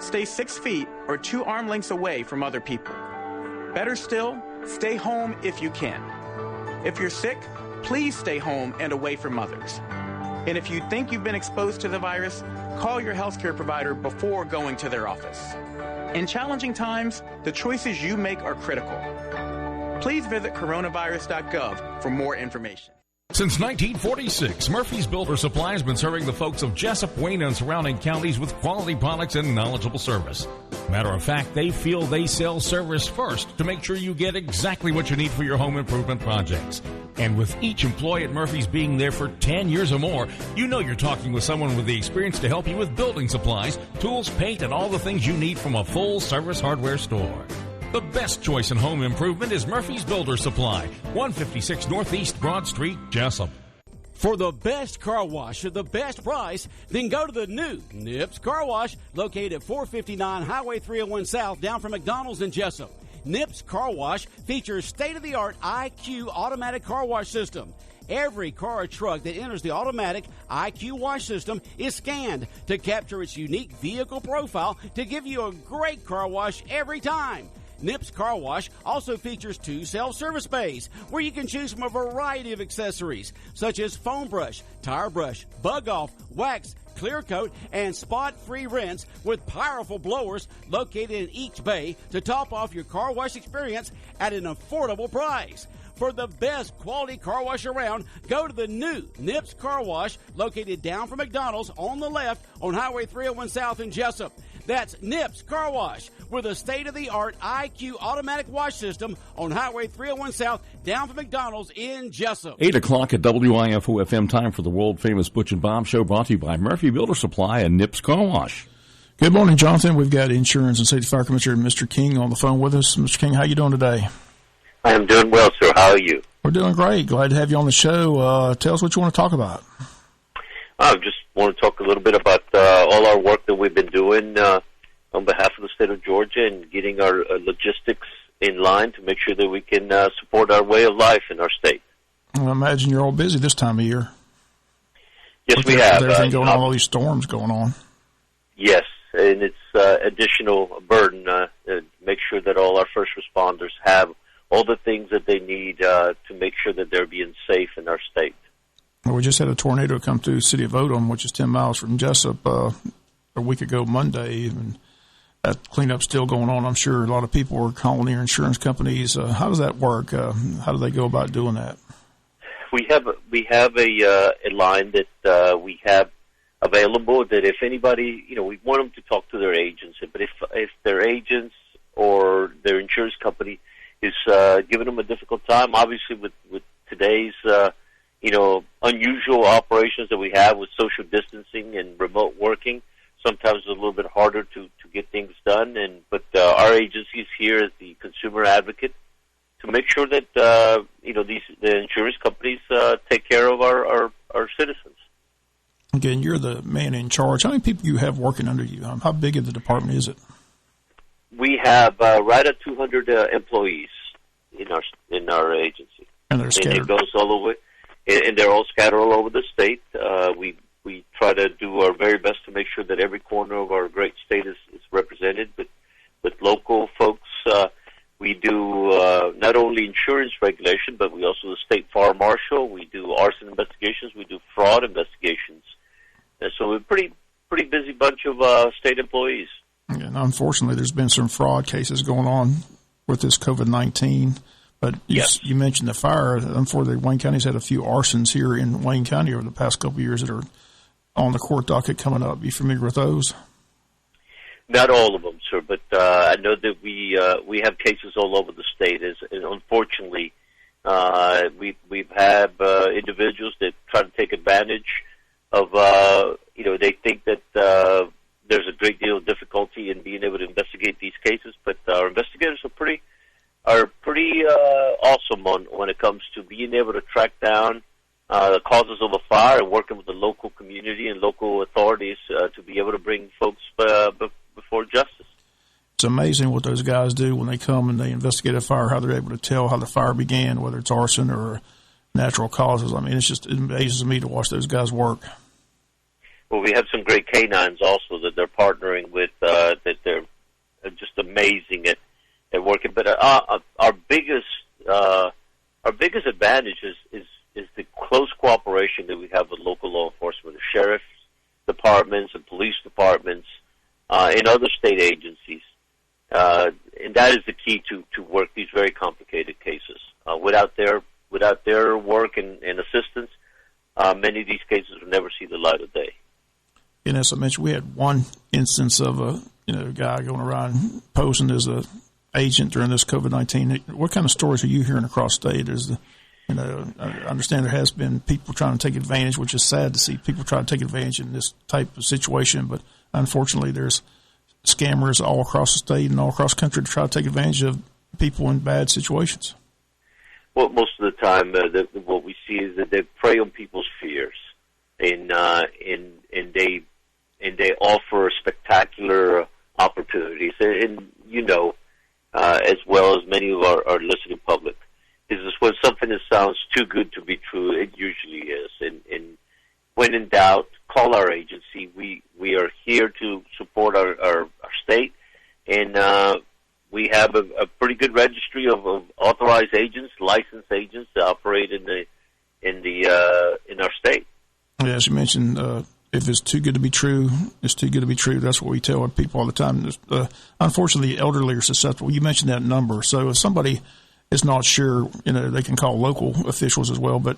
stay 6 feet or 2 arm lengths away from other people. Better still, stay home if you can. If you're sick, please stay home and away from others. And if you think you've been exposed to the virus, call your healthcare provider before going to their office. In challenging times, the choices you make are critical. Please visit coronavirus.gov for more information. Since 1946, Murphy's Builder Supply has been serving the folks of Jessup, Wayne, and surrounding counties with quality products and knowledgeable service. Matter of fact, they feel they sell service first to make sure you get exactly what you need for your home improvement projects. And with each employee at Murphy's being there for 10 years or more, you know you're talking with someone with the experience to help you with building supplies, tools, paint, and all the things you need from a full-service hardware store. The best choice in home improvement is Murphy's Builder Supply, 156 Northeast Broad Street, Jessup. For the best car wash at the best price, then go to the new Nips Car Wash, located at 459 Highway 301 South, down from McDonald's in Jessup. Nips Car Wash features state-of-the-art IQ automatic car wash system. Every car or truck that enters the automatic IQ wash system is scanned to capture its unique vehicle profile to give you a great car wash every time. Nips Car Wash also features 2 self-service bays where you can choose from a variety of accessories such as foam brush, tire brush, bug off, wax, clear coat, and spot-free rinse with powerful blowers located in each bay to top off your car wash experience at an affordable price. For the best quality car wash around, go to the new Nips Car Wash located down from McDonald's on the left on Highway 301 South in Jessup. That's Nips Car Wash with a state-of-the-art IQ automatic wash system on Highway 301 South down from McDonald's in Jessup. 8 o'clock at WIFO-FM, time for the world-famous Butch and Bob Show, brought to you by Murphy Builder Supply and Nips Car Wash. Good morning, Jonathan. We've got Insurance and Safety Fire Commissioner Mr. King on the phone with us. Mr. King, how you doing today? I am doing well, sir. How are you? We're doing great. Glad to have you on the show. Tell us what you want to talk about. I just want to talk a little bit about all our work that we've been doing on behalf of the state of Georgia and getting our logistics in line to make sure that we can support our way of life in our state. I imagine you're all busy this time of year. Yes, we have. With everything going on, all these storms going on. Yes, and it's additional burden to make sure that all our first responders have all the things that they need to make sure that they're being safe in our state. Well, we just had a tornado come through the city of Odom, which is 10 miles from Jessup, a week ago Monday, and that cleanup's still going on. I'm sure a lot of people are calling their insurance companies. How does that work? How do they go about doing that? We have a line that we have available that if anybody, we want them to talk to their agents, but if their agents or their insurance company is giving them a difficult time, obviously with today's unusual operations that we have with social distancing and remote working, sometimes it's a little bit harder to get things done. But our agency is here as the consumer advocate to make sure that the insurance companies take care of our citizens. Again, you're the man in charge. How many people you have working under you? How big of the department is it? We have right at 200 employees in our agency, and they're scattered. And it goes all over, and they're all scattered all over the state. We try to do our very best to make sure that every corner of our great state is represented. But with local folks, we do not only insurance regulation, but we also the state fire marshal. We do arson investigations. We do fraud investigations. And so we're a pretty busy bunch of state employees. And unfortunately, there's been some fraud cases going on with this COVID-19. But you mentioned the fire. Unfortunately, Wayne County's had a few arsons here in Wayne County over the past couple of years that are on the court docket coming up. You familiar with those? Not all of them, sir, but I know that we have cases all over the state. And unfortunately, we've had individuals that try to take advantage of they think that there's a great deal of difficulty in being able to investigate these cases, but our investigators are pretty awesome when it comes to being able to track down the causes of a fire and working with the local community and local authorities to be able to bring folks before justice. It's amazing what those guys do when they come and they investigate a fire, how they're able to tell how the fire began, whether it's arson or natural causes. I mean, it amazes me to watch those guys work. Well, we have some great canines also that they're partnering with that advantage is the close cooperation that we have with local law enforcement, the sheriff's departments and police departments, and other state agencies. And that is the key to work these very complicated cases. Without their work and assistance, many of these cases will never see the light of day. And as I mentioned, we had one instance of a guy going around posing as a agent during this COVID-19. What kind of stories are you hearing across state? I understand there has been people trying to take advantage, which is sad to see people try to take advantage in this type of situation. But unfortunately, there's scammers all across the state and all across the country to try to take advantage of people in bad situations. Well, most of the time, what we see is that they prey on people's fears, and they offer spectacular opportunities. And as well as many of our listening public, is when something that sounds too good to be true, it usually is. And when in doubt, call our agency. We are here to support our state, and we have a pretty good registry of authorized agents, licensed agents that operate in our state. Yeah, as you mentioned, if it's too good to be true, it's too good to be true. That's what we tell our people all the time. Unfortunately, the elderly are susceptible. You mentioned that number. So if somebody is not sure, they can call local officials as well. But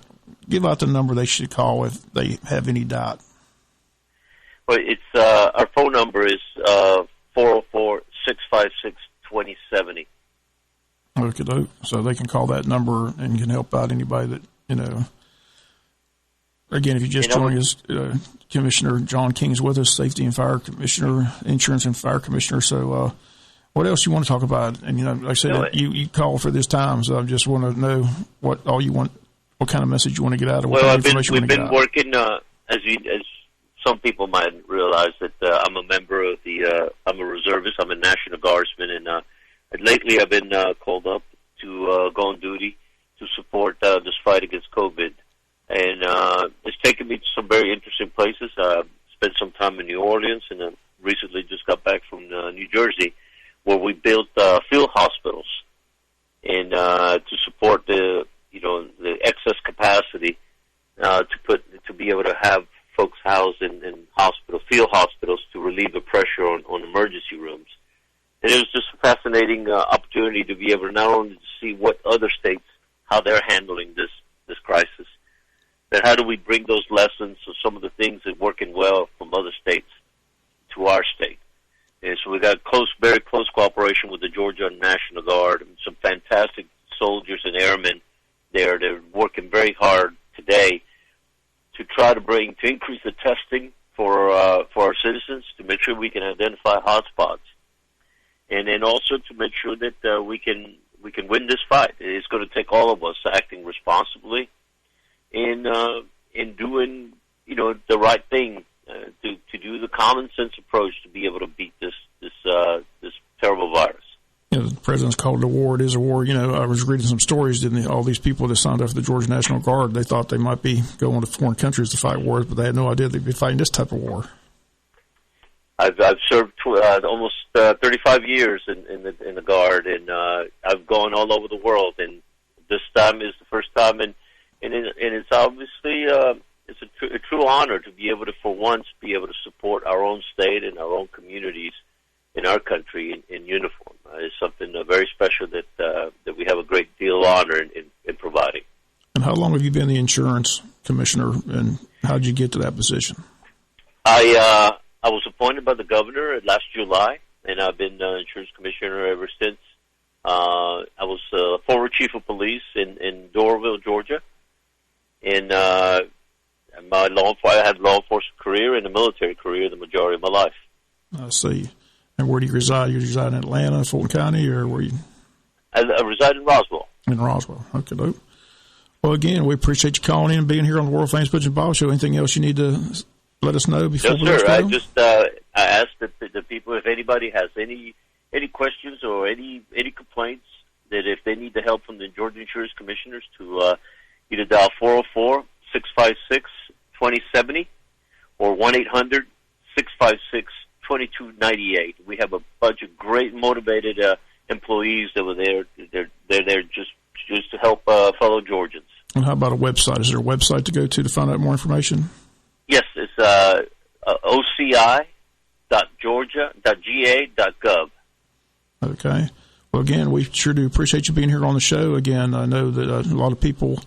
give out the number they should call if they have any doubt. Well, it's our phone number is 404-656-2070. Okay, so they can call that number and can help out anybody that Again, if you just joined us, Commissioner John King's with us, Safety and Fire Commissioner, Insurance and Fire Commissioner. So what else you want to talk about? And, like I said, you called for this time, so I just want to know what kind of message you want to get out of. Well, we've been working, as some people might realize, that I'm a member of I'm a reservist, I'm a National Guardsman, and lately I've been called up to go on duty to support this fight against COVID. And it's taken me to some very interesting places. Spent some time in New Orleans, and recently just got back from New Jersey, where we built field hospitals, and to support the excess capacity to be able to have folks housed in field hospitals to relieve the pressure on emergency rooms. And it was just a fascinating opportunity to be able to not only see what other states, how they're handling this crisis, but how do we bring those lessons of some of the things that are working well from other states to our state. And so we got very close cooperation with the Georgia National Guard and some fantastic soldiers and airmen there. They're working very hard today to try to increase the testing for our citizens, to make sure we can identify hotspots, and then also to make sure that we can win this fight. It's going to take all of us acting responsibly and doing the right thing, to do the common sense approach to be able to beat this terrible virus. The president's called it a war. It is a war. I was reading some stories, all these people that signed up for the Georgia National Guard, they thought they might be going to foreign countries to fight wars, but they had no idea they'd be fighting this type of war. I've served almost 35 years in the Guard, and I've gone all over the world, and this time is the first time, and it's obviously it's a true honor to be able to, for once, be able to support our own state and our own communities in our country in uniform. It's something very special that we have a great deal of honor in providing. And how long have you been the insurance commissioner, and how did you get to that position? I was appointed by the governor last July, and I've been insurance commissioner ever since. I was former chief of police in Doraville, Georgia, and I had a law enforcement career and a military career the majority of my life. I see. And where do you reside? You reside in Atlanta, Fulton County, or where you? I reside in Roswell. In Roswell. Okay, dope. Well, again, we appreciate you calling in and being here on the World Famous Butch and Bob Show. Anything else you need to let us know before we let go? I ask that the people, if anybody has any questions or any complaints, that if they need the help from the Georgia Insurance Commissioners, to either dial 404-656-2070 or 1-800-656-2298. We have a bunch of great, motivated employees that were there. They're there just to help fellow Georgians. And how about a website? Is there a website to go to find out more information? Yes, it's oci.georgia.ga.gov. Okay. Well, again, we sure do appreciate you being here on the show. Again, I know that a lot of people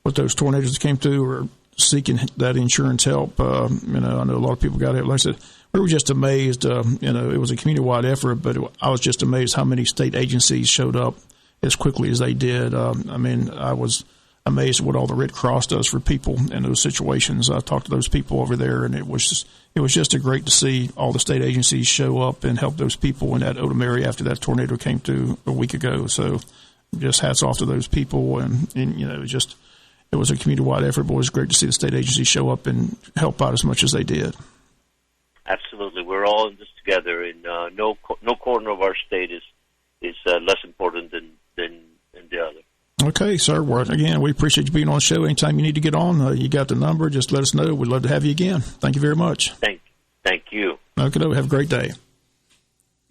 with those tornadoes that came through are seeking that insurance help. I know a lot of people got it. Like I said, we were just amazed. It was a community-wide effort, but I was just amazed how many state agencies showed up as quickly as they did. I was amazed at what all the Red Cross does for people in those situations. I talked to those people over there, and it was just a great to see all the state agencies show up and help those people in that Odom area after that tornado came through a week ago. So just hats off to those people, and it was a community-wide effort, but it was great to see the state agencies show up and help out as much as they did. Absolutely. We're all in this together, and no corner of our state is less important than the other. Okay, sir. Well, again, we appreciate you being on the show. Anytime you need to get on, you got the number. Just let us know. We'd love to have you again. Thank you very much. Thank you. Okay, have a great day.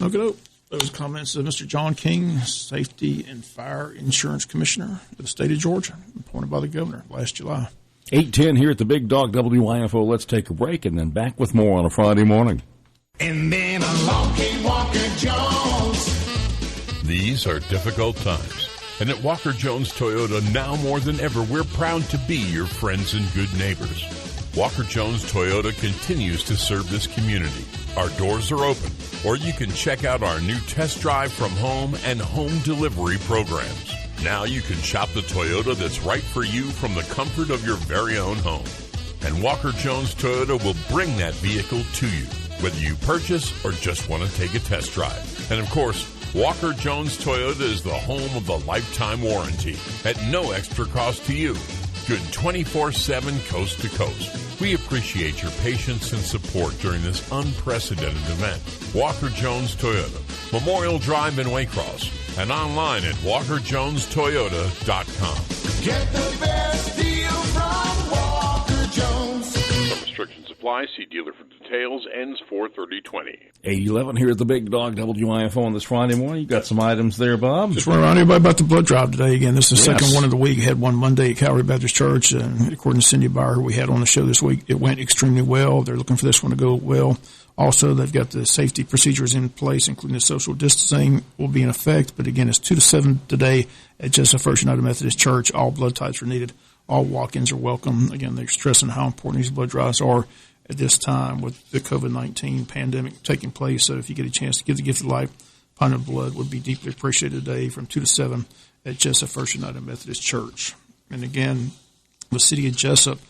Okay, those comments of Mr. John King, Safety and Fire Insurance Commissioner of the state of Georgia, appointed by the governor last July. 8:10 here at the Big Dog WYFO. Let's take a break and then back with more on a Friday morning. And then along came Walker Jones. These are difficult times. And at Walker Jones Toyota, now more than ever, we're proud to be your friends and good neighbors. Walker Jones Toyota continues to serve this community. Our doors are open, or you can check out our new test drive from home and home delivery programs. Now you can shop the Toyota that's right for you from the comfort of your very own home. And Walker Jones Toyota will bring that vehicle to you, whether you purchase or just want to take a test drive. And of course, Walker Jones Toyota is the home of the lifetime warranty at no extra cost to you. Good 24/7 coast to coast. We appreciate your patience and support during this unprecedented event. Walker Jones Toyota, Memorial Drive in Waycross, and online at walkerjonestoyota.com. Get the best deal from Walker Jones. Some restrictions apply. See dealer for details. Ends 4/30/20. 8:11 here at the Big Dog WIFO on this Friday morning. You got some items there, Bob? Just want to remind everybody about the blood drive today. Again, this is the second one of the week. We had one Monday at Calvary Baptist Church, and according to Cindy Byer, who we had on the show this week, it went extremely well. They're looking for this one to go well. Also, they've got the safety procedures in place, including the social distancing will be in effect. But again, it's 2 to 7 today at Jessup First United Methodist Church. All blood types are needed. All walk-ins are welcome. Again, they're stressing how important these blood drives are at this time with the COVID-19 pandemic taking place. So if you get a chance to give the gift of life, pint of blood would be deeply appreciated today from 2 to 7 at Jessup First United Methodist Church. And again, the city of Jessup,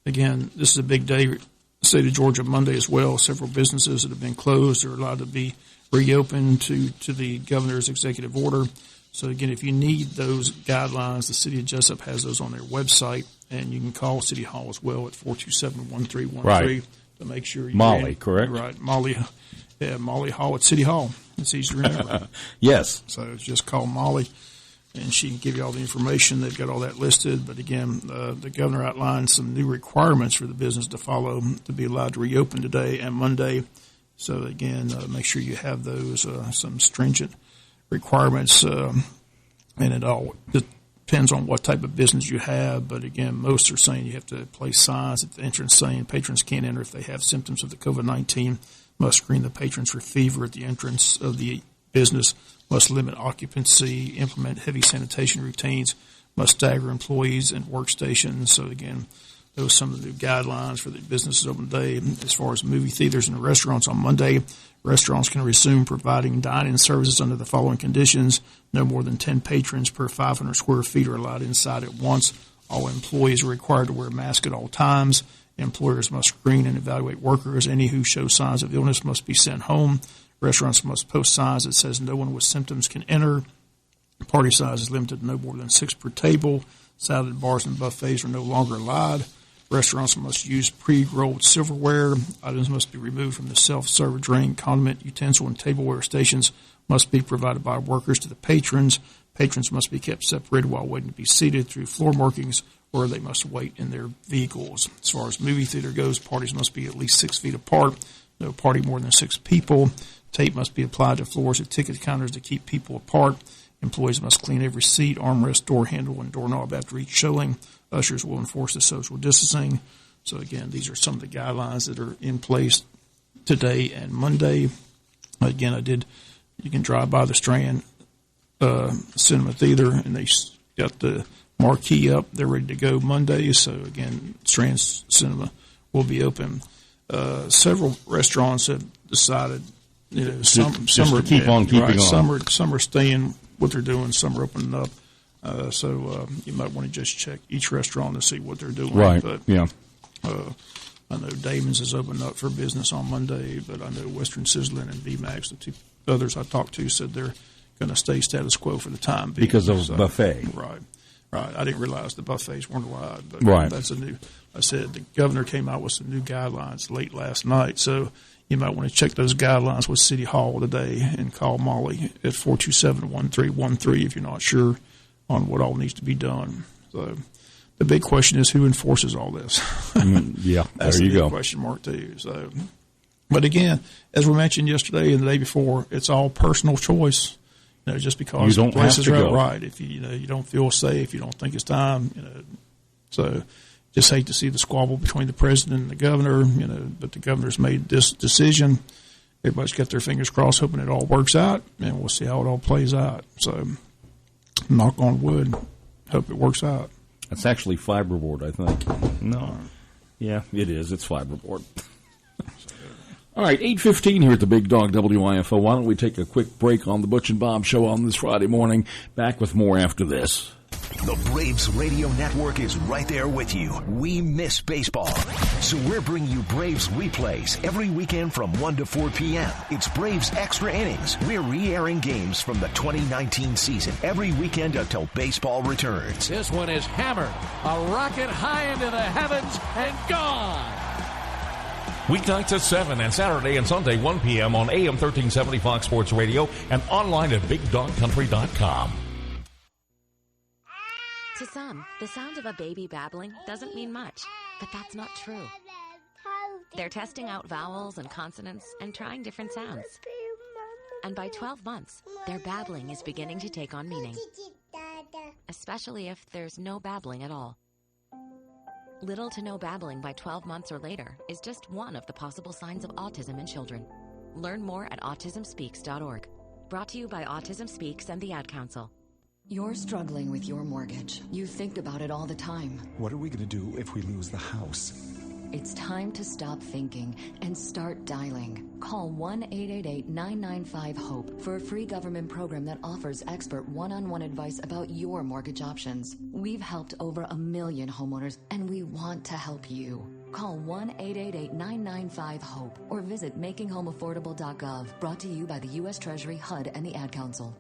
again, this is a big day. The state of Georgia Monday as well. Several businesses that have been closed are allowed to be reopened to the governor's executive order. So again, if you need those guidelines, the city of Jessup has those on their website, and you can call City Hall as well at 427-1313 to make sure you're Molly, in. correct? Right, Molly Hall at City Hall. It's easy to remember. Yes. So just call Molly, and she can give you all the information. They've got all that listed. But again, the governor outlined some new requirements for the business to follow to be allowed to reopen today and Monday. So again, make sure you have those, some stringent requirements, and it all depends on what type of business you have. But again, most are saying you have to place signs at the entrance saying patrons can't enter if they have symptoms of the COVID-19, must screen the patrons for fever at the entrance of the business, must limit occupancy, implement heavy sanitation routines, must stagger employees and workstations. So again, those are some of the new guidelines for the businesses open today. As far as movie theaters and restaurants on Monday, restaurants can resume providing dine-in services under the following conditions. No more than 10 patrons per 500 square feet are allowed inside at once. All employees are required to wear a mask at all times. Employers must screen and evaluate workers. Any who show signs of illness must be sent home. Restaurants must post signs that says no one with symptoms can enter. Party size is limited to no more than 6 per table. Salad bars and buffets are no longer allowed. Restaurants must use pre-rolled silverware. Items must be removed from the self-serve drink, condiment, utensil, and tableware stations must be provided by workers to the patrons. Patrons must be kept separated while waiting to be seated through floor markings, or they must wait in their vehicles. As far as movie theater goes, parties must be at least 6 feet apart. No party more than 6 people. Tape must be applied to floors at ticket counters to keep people apart. Employees must clean every seat, armrest, door handle, and doorknob after each showing. ushers will enforce the social distancing. So, again, these are some of the guidelines that are in place today and Monday. Again, you can drive by the Strand Cinema Theater, and they got the marquee up. They're ready to go Monday. So, again, Strand Cinema will be open. Several restaurants have decided, some are keep on keeping on. Some are staying what they're doing. Some are opening up. So you might want to just check each restaurant to see what they're doing. Right. But, yeah. I know Damon's is opening up for business on Monday, but I know Western Sizzling and VMAX, the two others I talked to, said they're going to stay status quo for the time being. Because of buffet. Right. I didn't realize the buffets weren't allowed. But right. That's I said the governor came out with some new guidelines late last night, so you might want to check those guidelines with City Hall today and call Molly at 427-1313 if you're not sure on what all needs to be done. So the big question is who enforces all this. Yeah, that's there you go. Question mark too. So, but again, as we mentioned yesterday and the day before, it's all personal choice. Just because the place is right. If you don't feel safe, you don't think it's time. So just hate to see the squabble between the president and the governor. But the governor's made this decision. Everybody's got their fingers crossed, hoping it all works out, and we'll see how it all plays out. So, knock on wood, hope it works out. That's actually fiberboard, I think. No. Yeah, it is. It's fiberboard. All right, 8:15 here at the Big Dog WIFO. Why don't we take a quick break on the Butch and Bob Show on this Friday morning? Back with more after this. The Braves Radio Network is right there with you. We miss baseball. So we're bringing you Braves replays every weekend from 1 to 4 p.m. It's Braves Extra Innings. We're re-airing games from the 2019 season every weekend until baseball returns. This one is hammered. A rocket high into the heavens and gone. Weeknights at 7 and Saturday and Sunday 1 p.m. on AM 1370 Fox Sports Radio and online at BigDogCountry.com. To some, the sound of a baby babbling doesn't mean much, but that's not true. They're testing out vowels and consonants and trying different sounds. And by 12 months, their babbling is beginning to take on meaning, especially if there's no babbling at all. Little to no babbling by 12 months or later is just one of the possible signs of autism in children. Learn more at autismspeaks.org. Brought to you by Autism Speaks and the Ad Council. You're struggling with your mortgage. You think about it all the time. What are we going to do if we lose the house? It's time to stop thinking and start dialing. Call 1-888-995-HOPE for a free government program that offers expert one-on-one advice about your mortgage options. We've helped over 1 million homeowners, and we want to help you. Call 1-888-995-HOPE or visit makinghomeaffordable.gov. Brought to you by the U.S. Treasury, HUD, and the Ad Council.